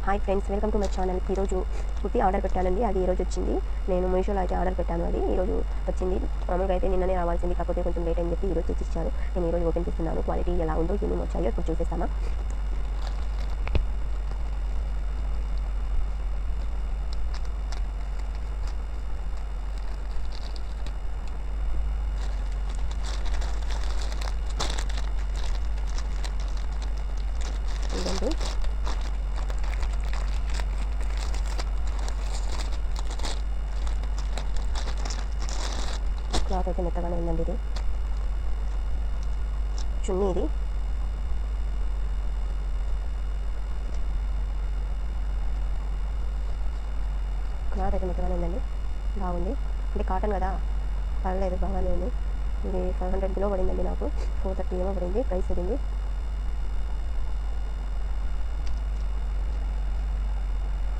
Hi friends, welcome to my channel. ఈరోజు kurti order పెట్టానండి. అది ఈరోజు వచ్చింది. నేను మీషోలో అయితే ఆర్డర్ పెట్టాను. అది ఈరోజు వచ్చింది. మామూలుగా అయితే నిన్ననే రావాల్సింది, కాకపోతే కొంచెం లేట్ అని చెప్పి ఈరోజు తెచ్చిచ్చారు. నేను ఈరోజు ఓపెన్ చేస్తున్నాను. క్వాలిటీ ఎలా ఉందో, ఏమేమి వచ్చాయో ఇప్పుడు చూసేస్తామా. ఇదండి, క్లాత్ అయితే మెత్తగానే ఉందండి. ఇది చున్నీ, ఇది క్లాత్ అయితే మెత్తగానే ఉందండి. బాగుంది అంటే కాటన్ కదా, పర్లేదు, బాగానే ఉంది. ఇది 500 కిలో పడిందండి. నాకు 430 ఏమో పడింది. ప్రైస్ పడింది.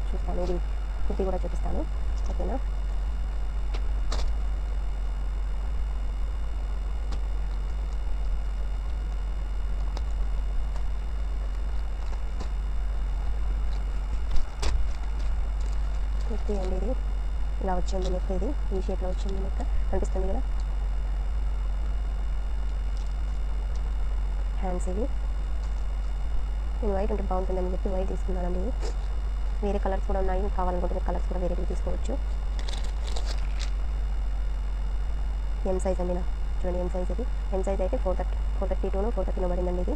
చూస్తాను, ఇది కుర్తీ కూడా చూపిస్తాను. ఓకేనా. కుర్తీ అండి, ఇది ఇలా వచ్చింది. నెక్ ఇది ఈ షేప్లో వచ్చింది. నెక్ కనిపిస్తుంది కదా. హ్యాండ్స్ ఇవి. నేను వైట్ ఉంటే బాగుంటుందని చెప్పి వైట్ తీసుకున్నానండి. వేరే కలర్స్ కూడా ఉన్నాయి, కావాలనుకుంటే కలర్స్ కూడా వేరేవి తీసుకోవచ్చు. ఎం సైజ్ అండి. నా చూడండి, ఎం సైజ్ ఇది. ఎం సైజ్ అయితే 432 430 పడిందండి. ఇది